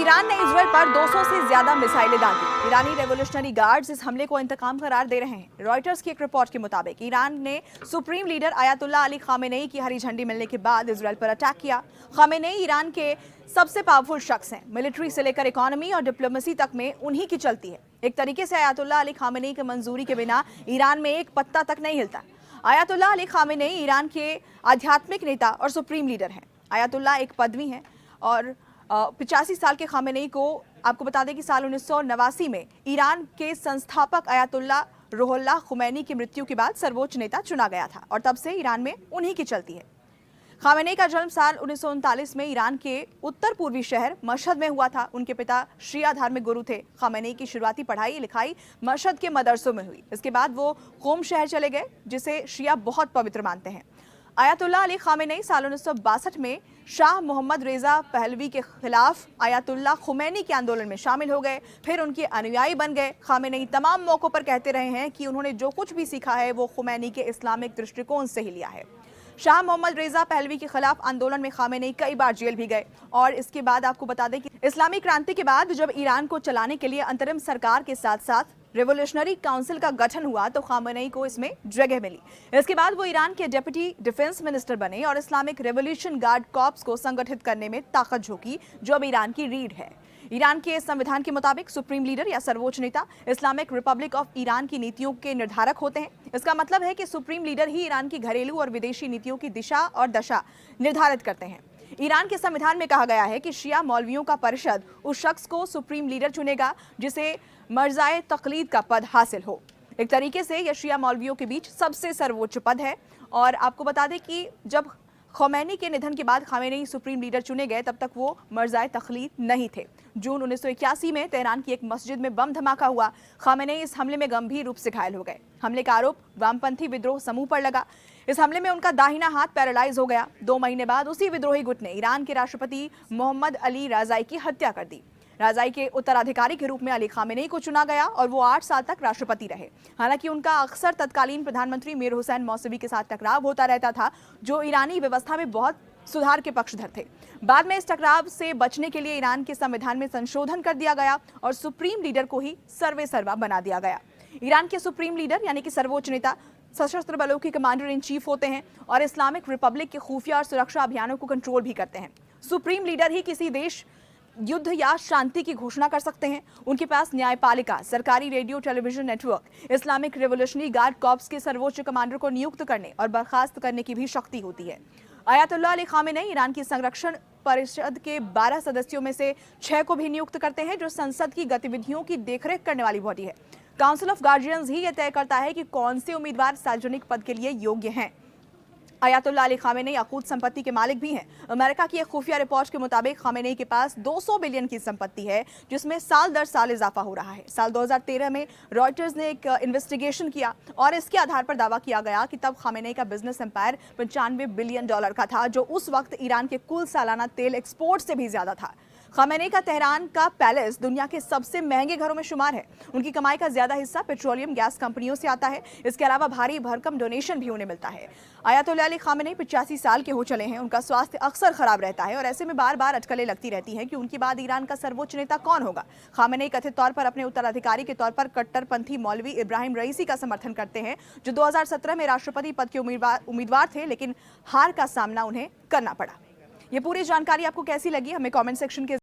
Iran ने Israel पर 200 से ज्यादा मिसाइलें दागी। ईरानी रेवोल्यूशनरी गार्ड्स इस हमले को इंतकाम करार दे रहे हैं। रॉयटर्स की एक रिपोर्ट के मुताबिक ईरान ने supreme leader Ayatollah Ali Khamenei की हरी झंडी मिलने के बाद इजराइल पर अटैक किया। खामेनेई ईरान के सबसे पावरफुल शख्स हैं। मिलिट्री से लेकर इकोनॉमी और डिप्लोमेसी तक में उन्हीं की चलती है। एक तरीके से आयतुल्लाह अली खामेनेई की मंजूरी के बिना ईरान में एक पत्ता तक नहीं हिलता। आयतुल्लाह अली खामेनेई ईरान के आध्यात्मिक नेता और सुप्रीम लीडर हैं। आयतुल्लाह एक पदवी है और 85 साल के खामेनेई को आपको बता दें कि साल 1989 में ईरान के संस्थापक आयतुल्लाह रुहुल्लाह खुमैनी की मृत्यु के बाद सर्वोच्च नेता चुना गया था और तब से ईरान में उन्हीं की चलती है। खामेनेई का जन्म साल 1939 में ईरान के उत्तर पूर्वी शहर मशहद में हुआ था। उनके पिता शिया धार्मिक गुरु थे। खामेनेई की शुरुआती पढ़ाई लिखाई मशहद के मदरसों में हुई। इसके बाद वो कोम शहर चले गए जिसे शिया बहुत पवित्र मानते हैं। आयतुल्लाह अली खामेनेई साल 1962 में शाह मोहम्मद रेजा पहलवी के खिलाफ आयतुल्लाह खुमैनी के आंदोलन में शामिल हो गए, फिर उनके अनुयायी बन गए। खामेनेई तमाम मौकों पर कहते रहे हैं कि उन्होंने जो कुछ भी सीखा है वो खुमैनी के इस्लामिक दृष्टिकोण से ही लिया है। शाह मोहम्मद रेजा पहलवी के खिलाफ आंदोलन में खामेनेई कई बार जेल भी गए और इसके बाद आपको बता दें कि इस्लामी क्रांति के बाद जब ईरान को चलाने के लिए अंतरिम सरकार के साथ साथ रेवोल्यूशनरी काउंसिल का गठन हुआ तो खामेनेई को इसमें जगह मिली। इसके बाद वो ईरान के डिप्टी डिफेंस मिनिस्टर बने और इस्लामिक रेवोल्यूशन गार्ड कॉर्प्स को संगठित करने में ताकत झोंकी जो अब ईरान की रीढ़ है। ईरान के संविधान के मुताबिक सुप्रीम लीडर या सर्वोच्च नेता इस्लामिक रिपब्लिक ऑफ ईरान की नीतियों के निर्धारक होते हैं। इसका मतलब है कि सुप्रीम लीडर ही ईरान की घरेलू और विदेशी नीतियों की दिशा और दशा निर्धारित करते हैं। ईरान के संविधान में कहा गया है कि शिया मौलवियों का परिषद उस शख्स को सुप्रीम लीडर चुनेगा जिसे मर्जाए तकलीद का पद हासिल हो। एक तरीके से यह शिया मौलवियों के बीच सबसे सर्वोच्च पद है। और आपको बता दें कि जब खुमैनी के निधन के बाद खामेनेई सुप्रीम लीडर चुने गए तब तक वो मर्जाए तकलीद नहीं थे। जून 1981 में तेहरान की एक मस्जिद में बम धमाका हुआ। खामेनेई इस हमले में गंभीर रूप से घायल हो गए। हमले का आरोप वामपंथी विद्रोह समूह पर लगा। इस हमले में उनका दाहिना हाथ पैरालाइज हो गया। 2 महीने बाद उसी विद्रोही गुट ने ईरान के राष्ट्रपति मोहम्मद अली राजाई की हत्या कर दी। राजाई के उत्तराधिकारी के रूप में अली खामेनेई को चुना गया और वो 8 साल तक राष्ट्रपति रहे। हालांकि उनका अक्सर तत्कालीन प्रधानमंत्री मीर हुसैन मौसवी के साथ टकराव होता रहता था जो ईरानी व्यवस्था में बहुत सुधार के पक्षधर थे। बाद में इस टकराव से बचने के लिए ईरान के संविधान में संशोधन कर दिया गया और सुप्रीम लीडर को ही सर्वे सर्वा बना दिया गया। ईरान के सुप्रीम लीडर यानी कि सर्वोच्च नेता सशस्त्र बलों के कमांडर इन चीफ होते हैं और इस्लामिक रिपब्लिक के खुफिया और सुरक्षा अभियानों को कंट्रोल भी करते हैं। सुप्रीम लीडर ही किसी देश युद्ध या शांति की घोषणा कर सकते हैं। उनके पास न्यायपालिका, सरकारी radio television network, Islamic revolutionary guard corps के सर्वोच्च कमांडर को नियुक्त करने और बर्खास्त करने की भी शक्ति होती है। आयतुल्लाह अली खामेनेई ईरान की संरक्षण परिषद के 12 सदस्यों में से 6 को भी नियुक्त करते हैं जो संसद की गतिविधियों की देखरेख करने वाली बॉडी है। काउंसिल ऑफ गार्जियंस ही यह तय करता है कि कौन से उम्मीदवार सार्वजनिक पद के लिए योग्य हैं। आयतुल्लाह अली खामेनेई अकूत संपत्ति के मालिक भी हैं। अमेरिका की एक खुफिया रिपोर्ट के मुताबिक खामेनेई के पास 200 बिलियन की संपत्ति है जिसमें साल दर साल इजाफा हो रहा है। साल 2013 में रॉयटर्स ने एक इन्वेस्टिगेशन किया और इसके आधार पर दावा किया गया कि तब खामेनेई का बिजनेस एम्पायर $95 बिलियन का था जो उस वक्त ईरान के कुल सालाना तेल एक्सपोर्ट से भी ज्यादा था। खामेनेई का तेहरान का पैलेस दुनिया के सबसे महंगे घरों में शुमार है। उनकी कमाई का ज्यादा हिस्सा पेट्रोलियम गैस कंपनियों से आता है। इसके अलावा भारी भरकम डोनेशन भी उन्हें मिलता है। आयतुल्लाह अली खामेनेई 85 साल के हो चले हैं। उनका स्वास्थ्य अक्सर खराब रहता है और ऐसे में बार बार अटकलें लगती रहती हैं कि उनके बाद ईरान का सर्वोच्च नेता कौन होगा। खामेनेई कथित तौर पर अपने उत्तराधिकारी के तौर पर कट्टरपंथी मौलवी इब्राहिम रईसी का समर्थन करते हैं जो 2017 में राष्ट्रपति पद के उम्मीदवार थे, लेकिन हार का सामना उन्हें करना पड़ा। ये पूरी जानकारी आपको कैसी लगी हमें कमेंट सेक्शन के